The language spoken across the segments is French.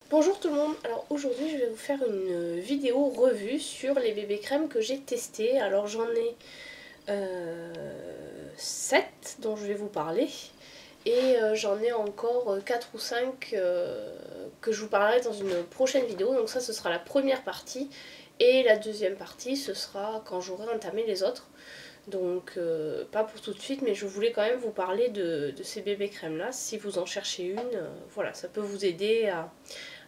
Bonjour tout le monde, alors aujourd'hui je vais vous faire une vidéo revue sur les bébés crèmes que j'ai testés. Alors j'en ai 7 dont je vais vous parler et j'en ai encore 4 ou 5 que je vous parlerai dans une prochaine vidéo. Donc ça ce sera la première partie et la deuxième partie ce sera quand j'aurai entamé les autres. Donc pas pour tout de suite, mais je voulais quand même vous parler de ces bébés crèmes là. Si vous en cherchez une, voilà, ça peut vous aider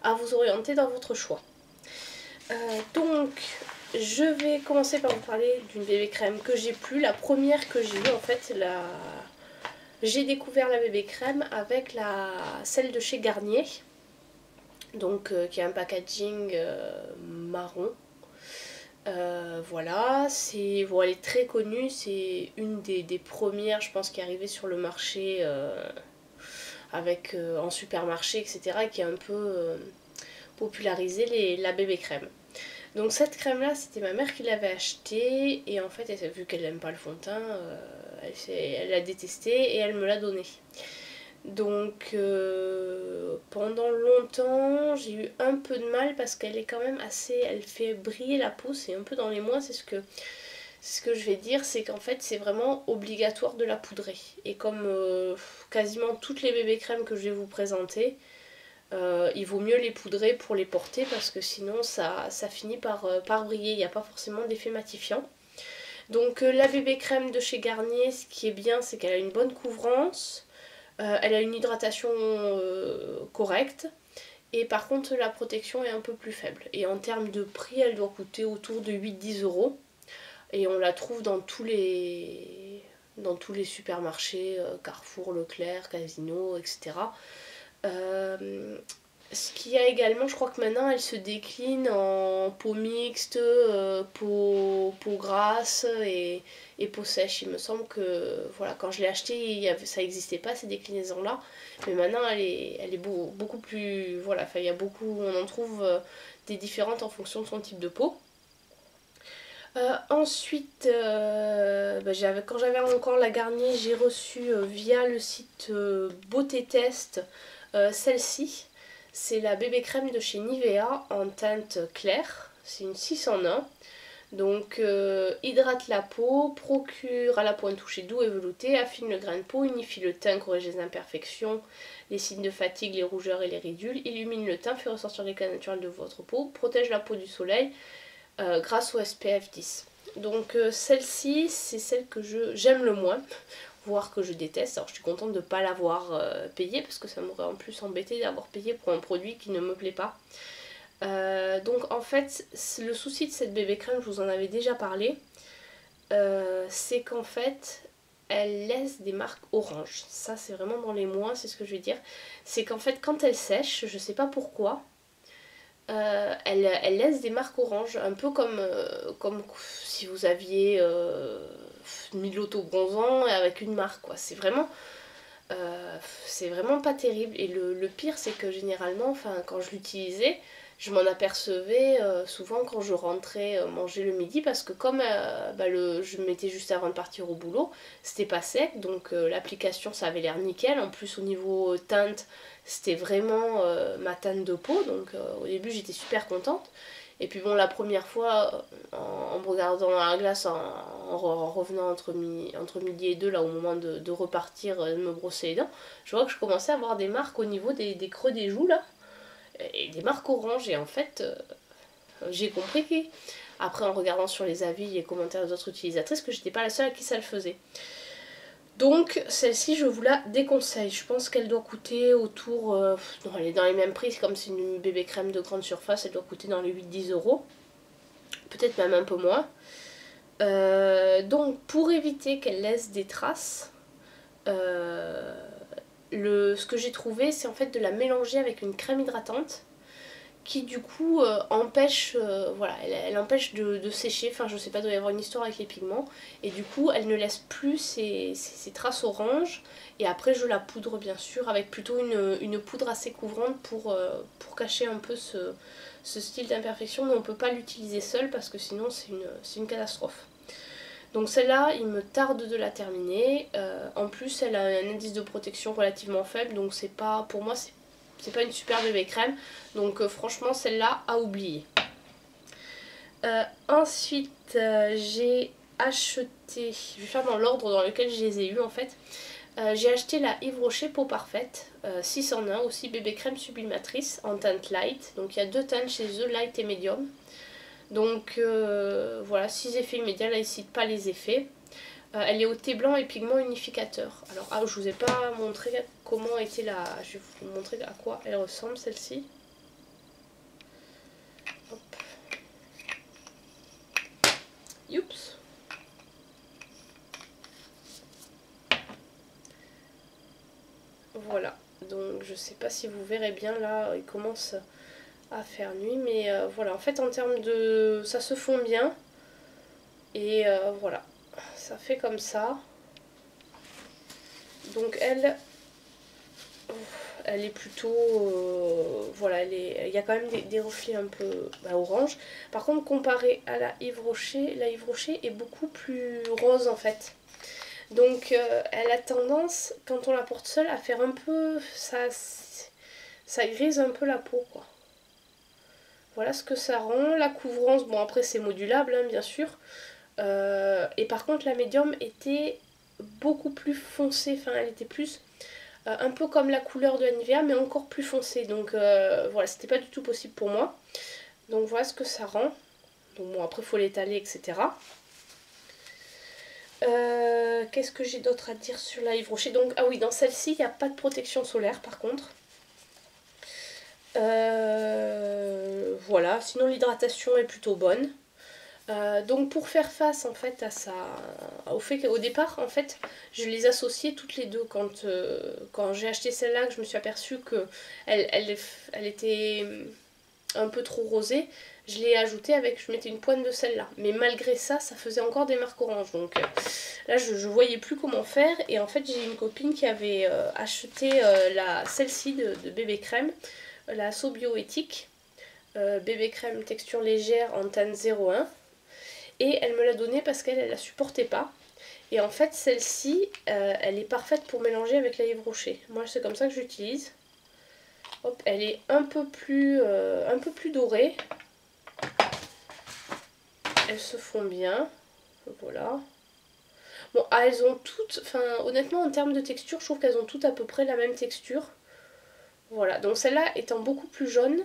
à vous orienter dans votre choix. Donc je vais commencer par vous parler d'une bébé crème que j'ai plus. La première que j'ai eue en fait, j'ai découvert la bébé crème avec celle de chez Garnier. Donc qui a un packaging marron. Voilà, bon, elle est très connue, c'est une des premières je pense qui est arrivée sur le marché avec en supermarché etc. qui a un peu popularisé la bébé crème. Donc cette crème là c'était ma mère qui l'avait achetée et en fait vu qu'elle n'aime pas le fond de teint elle l'a détesté et elle me l'a donné. Donc pendant longtemps j'ai eu un peu de mal parce qu'elle est quand même assez, elle fait briller la peau, c'est un peu dans les moins, c'est ce que je vais dire, c'est qu'en fait c'est vraiment obligatoire de la poudrer. Et comme quasiment toutes les bébés crèmes que je vais vous présenter, il vaut mieux les poudrer pour les porter parce que sinon ça finit par briller, il n'y a pas forcément d'effet matifiant. Donc la bébé crème de chez Garnier, ce qui est bien c'est qu'elle a une bonne couvrance, elle a une hydratation correcte et par contre la protection est un peu plus faible. Et en termes de prix elle doit coûter autour de 8-10 € et on la trouve dans tous les supermarchés, Carrefour, Leclerc, Casino, etc. Ce qu'il y a également, je crois que maintenant elle se décline en peau mixte, peau grasse et peau sèche. Il me semble que voilà, quand je l'ai achetée, ça n'existait pas ces déclinaisons là, mais maintenant elle est beaucoup plus. Voilà, il y a beaucoup, on en trouve des différentes en fonction de son type de peau. Ensuite, quand j'avais encore la Garnier, j'ai reçu via le site Beauté Test celle-ci. C'est la bébé crème de chez Nivea en teinte claire. C'est une 6 en 1. Donc hydrate la peau, procure à la peau un toucher doux et velouté, affine le grain de peau, unifie le teint, corrige les imperfections, les signes de fatigue, les rougeurs et les ridules, illumine le teint, fait ressortir l'éclat naturel de votre peau, protège la peau du soleil grâce au SPF 10. Donc celle-ci, c'est celle que j'aime le moins, voire que je déteste. Alors je suis contente de ne pas l'avoir payée parce que ça m'aurait en plus embêté d'avoir payé pour un produit qui ne me plaît pas. Donc en fait, le souci de cette bébé crème, je vous en avais déjà parlé, c'est qu'en fait, elle laisse des marques orange. Ça c'est vraiment dans les moins, c'est ce que je vais dire. C'est qu'en fait quand elle sèche, je sais pas pourquoi, elle laisse des marques orange, un peu comme si vous aviez mis de l'auto-bronzant avec une marque, quoi. C'est vraiment pas terrible. Et le pire, c'est que généralement, quand je l'utilisais, je m'en apercevais souvent quand je rentrais manger le midi parce que comme je mettais juste avant de partir au boulot, c'était pas sec, donc l'application ça avait l'air nickel. En plus au niveau teinte, c'était vraiment ma teinte de peau, donc au début j'étais super contente. Et puis bon, la première fois, en me regardant dans la glace, en revenant entre midi et deux, là au moment de repartir, de me brosser les dents, je vois que je commençais à avoir des marques au niveau des creux des joues là, et des marques oranges. Et en fait, j'ai compris après en regardant sur les avis, les commentaires des autres utilisatrices, que j'étais pas la seule à qui ça le faisait. Donc celle-ci je vous la déconseille. Je pense qu'elle doit coûter autour, non, elle est dans les mêmes prix, comme c'est une bébé crème de grande surface, elle doit coûter dans les 8-10 €. Peut-être même un peu moins. Donc pour éviter qu'elle laisse des traces, ce que j'ai trouvé c'est en fait de la mélanger avec une crème hydratante qui du coup empêche, voilà, elle empêche de sécher, enfin je sais pas, il doit y avoir une histoire avec les pigments, et du coup elle ne laisse plus ces traces orange, et après je la poudre bien sûr avec plutôt une poudre assez couvrante pour cacher un peu ce style d'imperfection, mais on peut pas l'utiliser seule parce que sinon c'est une catastrophe. Donc celle-là, il me tarde de la terminer. En plus, elle a un indice de protection relativement faible, donc c'est pas, pour moi, c'est pas une super bébé crème. Donc franchement celle-là à oublier. Ensuite j'ai acheté, je vais faire dans l'ordre dans lequel je les ai eu en fait. J'ai acheté la Yves Rocher Peau Parfaite 6 en 1, aussi bébé crème sublimatrice en teinte light. Donc il y a 2 teintes chez eux, light et medium. Donc voilà, 6 effets immédiats, là ils ne citent pas les effets. Elle est au thé blanc et pigment unificateur. Alors je vous ai pas montré comment était la... Je vais vous montrer à quoi elle ressemble celle-ci. Youps. Voilà, donc je sais pas si vous verrez bien là, il commence à faire nuit, mais voilà, en fait en termes de... ça se fond bien, et voilà, ça fait comme ça. Donc elle est plutôt... voilà, il y a quand même des reflets un peu orange. Par contre, comparé à la Yves Rocher est beaucoup plus rose en fait. Donc elle a tendance, quand on la porte seule, à faire un peu... ça grise un peu la peau, quoi. Voilà ce que ça rend. La couvrance, bon après c'est modulable, hein, bien sûr. Et par contre la médium était beaucoup plus foncée, enfin elle était plus... un peu comme la couleur de la Nivea, mais encore plus foncée. Donc voilà, c'était pas du tout possible pour moi. Donc voilà ce que ça rend. Donc bon, après il faut l'étaler, etc. Qu'est-ce que j'ai d'autre à dire sur la Yves Rocher? Donc, ah oui, dans celle-ci, il n'y a pas de protection solaire par contre. Voilà, sinon l'hydratation est plutôt bonne. Donc pour faire face en fait à ça, au fait qu'au départ en fait je les associais toutes les deux quand j'ai acheté celle-là, que je me suis aperçue que elle était un peu trop rosée, je l'ai ajoutée avec, je mettais une pointe de celle-là, mais malgré ça, ça faisait encore des marques oranges, donc là je voyais plus comment faire, et en fait j'ai une copine qui avait acheté celle-ci de bébé crème, la So Bioéthique, bébé crème texture légère en teinte 01, et elle me l'a donnée parce qu'elle la supportait pas. Et en fait celle-ci elle est parfaite pour mélanger avec la Yves Rocher. Moi c'est comme ça que j'utilise. Hop, elle est un peu plus dorée. Elles se font bien. Voilà. Bon, elles ont toutes, enfin honnêtement en termes de texture, je trouve qu'elles ont toutes à peu près la même texture. Voilà, donc celle-là étant beaucoup plus jaune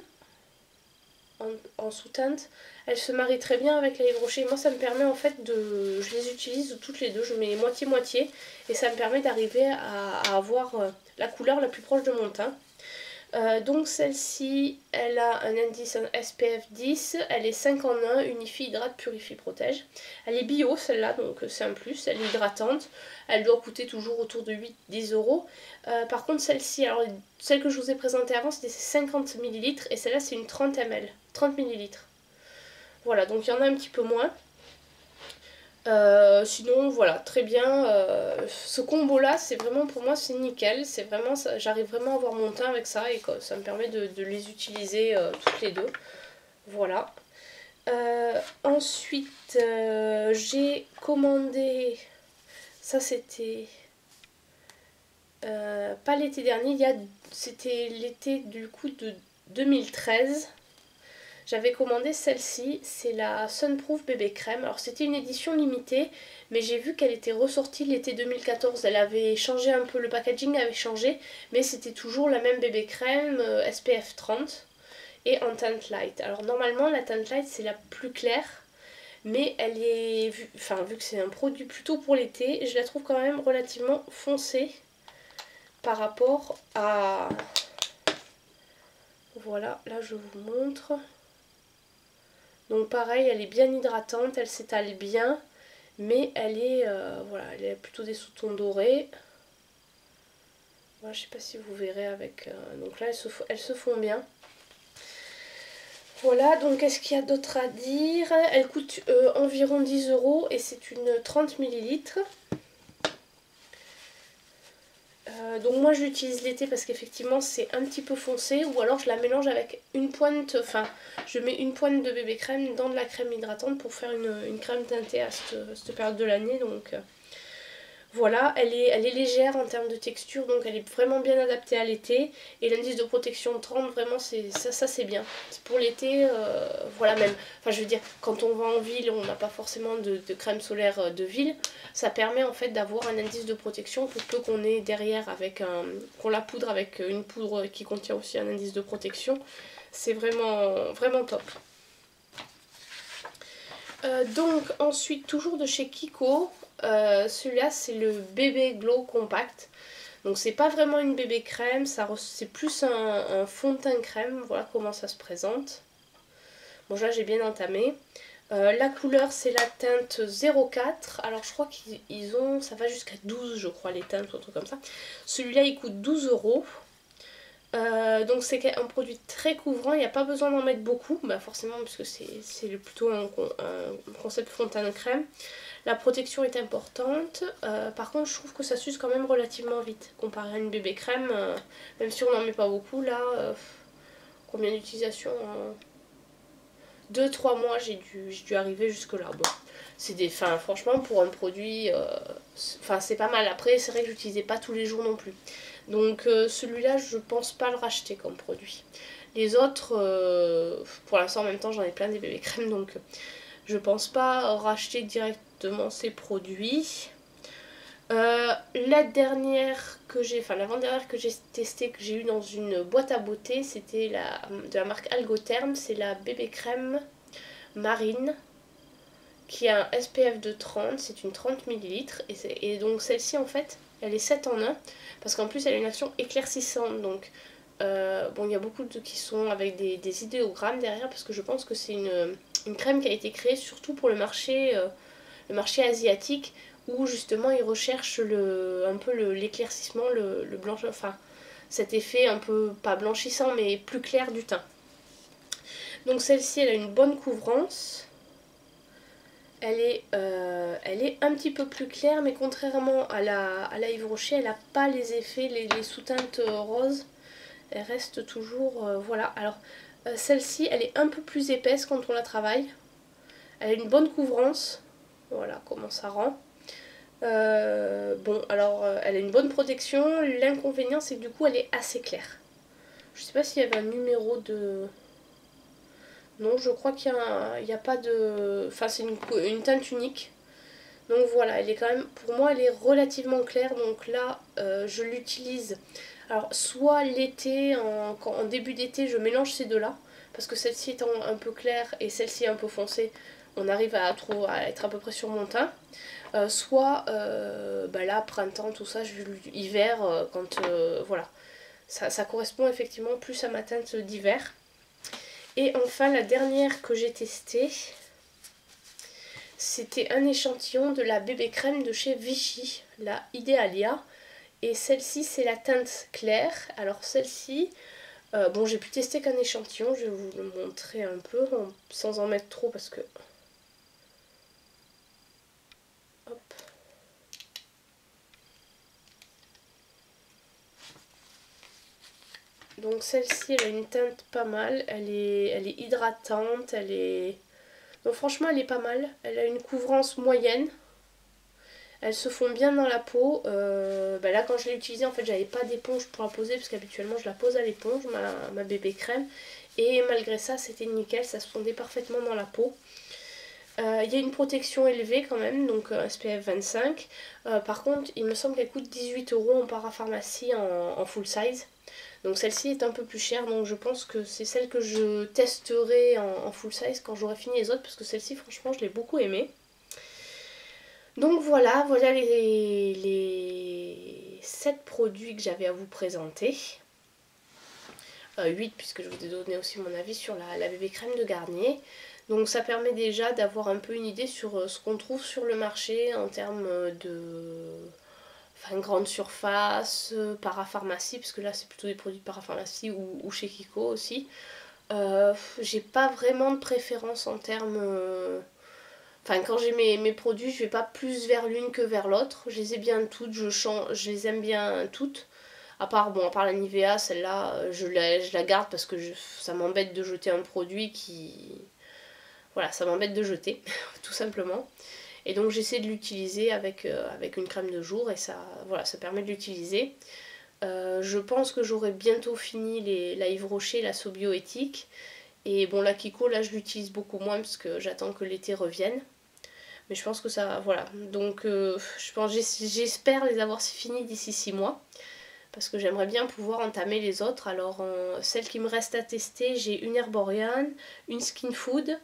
en sous-teinte, elle se marie très bien avec la Yves Rocher. Moi ça me permet en fait de... Je les utilise toutes les deux, je mets moitié-moitié, et ça me permet d'arriver à avoir la couleur la plus proche de mon teint. Donc celle-ci, elle a un indice SPF 10, elle est 5 en 1, unifie, hydrate, purifie, protège. Elle est bio celle-là, donc c'est un plus, elle est hydratante, elle doit coûter toujours autour de 8-10 euros. Par contre celle-ci, alors celle que je vous ai présentée avant c'était 50 ml et celle-là c'est une 30 ml, 30 ml. Voilà, donc il y en a un petit peu moins. Sinon voilà, très bien, ce combo là c'est vraiment, pour moi c'est nickel, c'est vraiment, j'arrive vraiment à avoir mon teint avec ça, et ça me permet de les utiliser toutes les deux. Voilà. Ensuite j'ai commandé, ça c'était pas l'été dernier, c'était l'été du coup de 2013. J'avais commandé celle-ci, c'est la Sunproof bébé crème. Alors c'était une édition limitée, mais j'ai vu qu'elle était ressortie l'été 2014. Elle avait changé un peu, le packaging avait changé, mais c'était toujours la même bébé crème SPF 30 et en teinte light. Alors normalement la teinte light c'est la plus claire, mais elle est, vu que c'est un produit plutôt pour l'été, je la trouve quand même relativement foncée par rapport à... Voilà, là je vous montre... Donc pareil, elle est bien hydratante, elle s'étale bien, mais elle est, voilà, elle est plutôt des sous-tons dorés. Voilà, je sais pas si vous verrez avec... donc là, elles se font bien. Voilà, donc qu'est-ce qu'il y a d'autre à dire? Elle coûte environ 10 euros et c'est une 30 ml. Donc moi je l'utilise l'été parce qu'effectivement c'est un petit peu foncé, ou alors je la mélange avec une pointe, enfin je mets une pointe de bébé crème dans de la crème hydratante pour faire une crème teintée à cette période de l'année. Donc Voilà, elle est légère en termes de texture, donc elle est vraiment bien adaptée à l'été. Et l'indice de protection 30, vraiment, ça c'est bien. Pour l'été, voilà même. Enfin, je veux dire, quand on va en ville, on n'a pas forcément de crème solaire de ville. Ça permet en fait d'avoir un indice de protection pour peu qu'on ait derrière qu'on la poudre avec une poudre qui contient aussi un indice de protection. C'est vraiment, vraiment top. Donc ensuite, toujours de chez Kiko, celui-là c'est le bébé glow compact. Donc c'est pas vraiment une bébé crème, c'est plus un fond de teint crème. Voilà comment ça se présente. Bon là j'ai bien entamé. La couleur c'est la teinte 04. Alors je crois qu'ils ont, ça va jusqu'à 12 je crois les teintes ou un truc comme ça. Celui-là il coûte 12 euros. Donc c'est un produit très couvrant, il n'y a pas besoin d'en mettre beaucoup, bah forcément puisque c'est plutôt un concept fond de teint crème. La protection est importante, par contre je trouve que ça s'use quand même relativement vite comparé à une bébé crème, même si on n'en met pas beaucoup là, combien d'utilisation 2-3 mois j'ai dû arriver jusque là. Bon, c'est des fins, franchement pour un produit, c'est pas mal. Après c'est vrai que j'utilisais pas tous les jours non plus. Donc celui-là je pense pas le racheter comme produit. Les autres, pour l'instant en même temps j'en ai plein des bébés crèmes donc je pense pas racheter directement ces produits. La dernière que j'ai, enfin l'avant-dernière que j'ai testée, que j'ai eu dans une boîte à beauté, c'était de la marque Algotherm, c'est la bébé crème marine qui a un SPF de 30, c'est une 30 ml et donc celle-ci en fait elle est 7 en 1 parce qu'en plus elle a une action éclaircissante donc bon il y a beaucoup qui sont avec des idéogrammes derrière parce que je pense que c'est une crème qui a été créée surtout pour le marché asiatique où justement ils recherchent un peu l'éclaircissement, le blanchiment, enfin cet effet un peu pas blanchissant mais plus clair du teint. Donc celle-ci elle a une bonne couvrance. Elle est un petit peu plus claire, mais contrairement à la Yves Rocher, elle n'a pas les effets, les sous-teintes roses. Elle reste toujours, voilà. Alors, celle-ci, elle est un peu plus épaisse quand on la travaille. Elle a une bonne couvrance. Voilà comment ça rend. Bon, alors, elle a une bonne protection. L'inconvénient, c'est que du coup, elle est assez claire. Je sais pas s'il y avait un numéro de... Non, je crois qu'il n'y a pas de... Enfin, c'est une teinte unique. Donc voilà, elle est quand même, pour moi, elle est relativement claire. Donc là, je l'utilise. Alors, soit l'été, en début d'été, je mélange ces deux-là. Parce que celle-ci étant un peu claire et celle-ci un peu foncée, on arrive à être à peu près sur mon teint. Soit, bah là, printemps, tout ça, hiver, quand, voilà. Ça correspond effectivement plus à ma teinte d'hiver. Et enfin, la dernière que j'ai testée, c'était un échantillon de la bébé crème de chez Vichy, la Idealia. Et celle-ci, c'est la teinte claire. Alors celle-ci, bon, j'ai pu tester qu'un échantillon. Je vais vous le montrer un peu, sans en mettre trop parce que... Hop. Donc celle-ci, elle a une teinte pas mal. Elle est hydratante, elle est... Donc franchement, elle est pas mal. Elle a une couvrance moyenne. Elles se font bien dans la peau. Bah là, quand je l'ai utilisée, en fait, j'avais pas d'éponge pour la poser parce qu'habituellement, je la pose à l'éponge, ma bébé crème. Et malgré ça, c'était nickel, ça se fondait parfaitement dans la peau. Il y a une protection élevée quand même, donc SPF 25. Par contre, il me semble qu'elle coûte 18 euros en parapharmacie en full size. Donc celle-ci est un peu plus chère, donc je pense que c'est celle que je testerai en full size quand j'aurai fini les autres, parce que celle-ci, franchement, je l'ai beaucoup aimée. Donc voilà les 7 produits que j'avais à vous présenter. 8 puisque je vous ai donné aussi mon avis sur la bébé crème de Garnier. Donc ça permet déjà d'avoir un peu une idée sur ce qu'on trouve sur le marché en termes de grande surface, parapharmacie, parce que là c'est plutôt des produits de parapharmacie ou chez Kiko aussi. J'ai pas vraiment de préférence en termes... Enfin, quand j'ai mes produits, je vais pas plus vers l'une que vers l'autre. Je les ai bien toutes, je les aime bien toutes. À part la Nivea, celle-là, je la garde parce que ça m'embête de jeter un produit qui... Voilà, ça m'embête de jeter, tout simplement. Et donc j'essaie de l'utiliser avec une crème de jour et ça, voilà, ça permet de l'utiliser. Je pense que j'aurai bientôt fini la Yves Rocher, la So Bioéthique. Et bon, la Kiko, là je l'utilise beaucoup moins parce que j'attends que l'été revienne. Mais je pense que ça, voilà. Donc j'espère les avoir finis d'ici 6 mois. Parce que j'aimerais bien pouvoir entamer les autres. Alors celles qui me restent à tester, j'ai une Herborian, une Skin Food,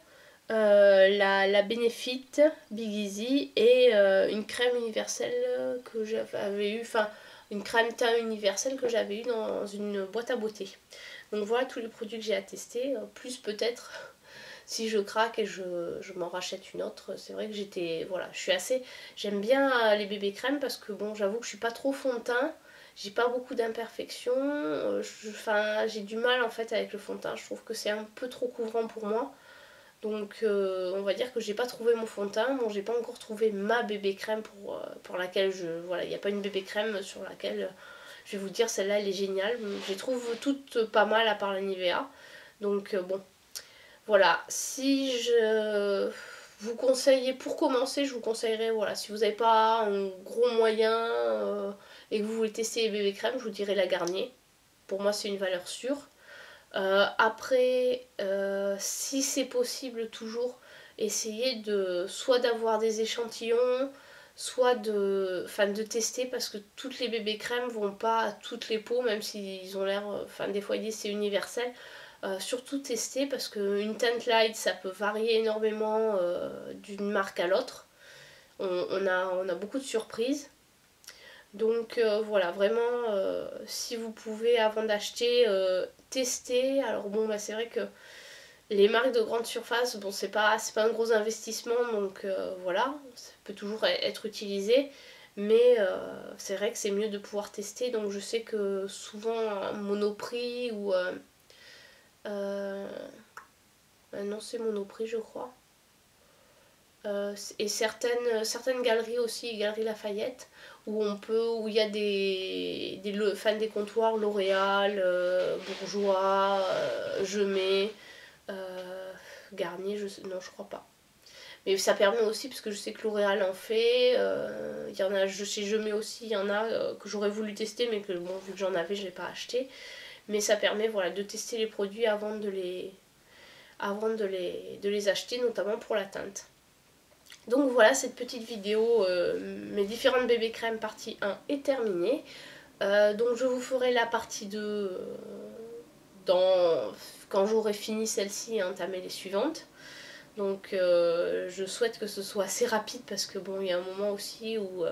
la Benefit Big Easy et une crème universelle que j'avais eu, enfin une crème teint universelle que j'avais eu dans une boîte à beauté. Donc voilà tous les produits que j'ai à tester, plus peut-être si je craque et je m'en rachète une autre. C'est vrai que j'aime bien les bébés crèmes parce que bon, j'avoue que je suis pas trop fond de teint. J'ai pas beaucoup d'imperfections, j'ai du mal en fait avec le fond de teint, je trouve que c'est un peu trop couvrant pour moi. Donc on va dire que j'ai pas trouvé mon fond de teint, bon j'ai pas encore trouvé ma bébé crème pour laquelle voilà, il n'y a pas une bébé crème sur laquelle je vais vous dire celle-là elle est géniale. Je les trouve toutes pas mal à part la Nivea. Donc bon, voilà, si je vous conseillais, pour commencer, je vous conseillerais, voilà, si vous n'avez pas un gros moyen et que vous voulez tester les bébés crèmes, je vous dirais la Garnier. Pour moi, c'est une valeur sûre. Après, si c'est possible, toujours essayer soit d'avoir des échantillons, soit de tester parce que toutes les bébés crèmes vont pas à toutes les peaux, même s'ils ont l'air, des fois ils disent c'est universel. Surtout tester parce qu'une teinte light ça peut varier énormément d'une marque à l'autre. On a beaucoup de surprises. Donc voilà, vraiment, si vous pouvez avant d'acheter, tester. Alors bon, bah, c'est vrai que les marques de grande surface, bon, c'est pas un gros investissement, donc voilà, ça peut toujours être utilisé. Mais c'est vrai que c'est mieux de pouvoir tester. Donc je sais que souvent Monoprix ou non, c'est Monoprix, je crois. Et certaines galeries aussi, Galerie Lafayette, où il y a des comptoirs L'Oréal, Bourjois, Gemay, Garnier, non, je crois pas. Mais ça permet aussi, parce que je sais que L'Oréal en fait, il y en a chez Gemay aussi, il y en a que j'aurais voulu tester, mais que bon, vu que j'en avais, je l'ai pas acheté. Mais ça permet, voilà, de tester les produits avant de les acheter, notamment pour la teinte. Donc voilà, cette petite vidéo, mes différentes bébés crèmes partie 1 est terminée. Donc je vous ferai la partie 2 quand j'aurai fini celle-ci et entamé les suivantes. Donc je souhaite que ce soit assez rapide parce que bon, il y a un moment aussi où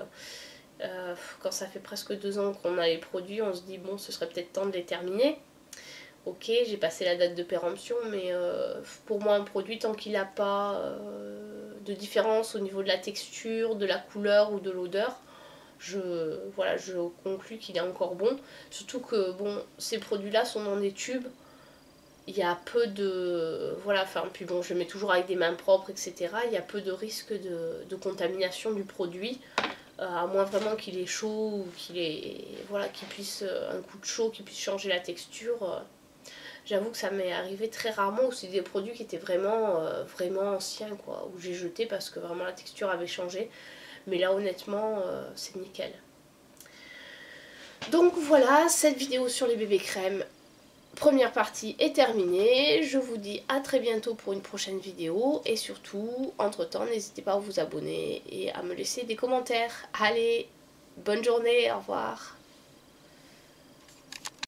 quand ça fait presque 2 ans qu'on a les produits, on se dit bon, ce serait peut-être temps de les terminer. Ok, j'ai passé la date de péremption, mais pour moi un produit tant qu'il n'a pas de différence au niveau de la texture, de la couleur ou de l'odeur, je conclus qu'il est encore bon. Surtout que bon, ces produits-là sont dans des tubes, il y a peu de... Voilà, puis bon, je le mets toujours avec des mains propres, etc. Il y a peu de risque de contamination du produit, à moins vraiment qu'il est chaud ou qu'il puisse, un coup de chaud qui puisse changer la texture. J'avoue que ça m'est arrivé très rarement où c'est des produits qui étaient vraiment, vraiment anciens, quoi, où j'ai jeté parce que vraiment la texture avait changé. Mais là, honnêtement, c'est nickel. Donc voilà, cette vidéo sur les bébés crèmes, première partie est terminée. Je vous dis à très bientôt pour une prochaine vidéo. Et surtout, entre-temps, n'hésitez pas à vous abonner et à me laisser des commentaires. Allez, bonne journée, au revoir.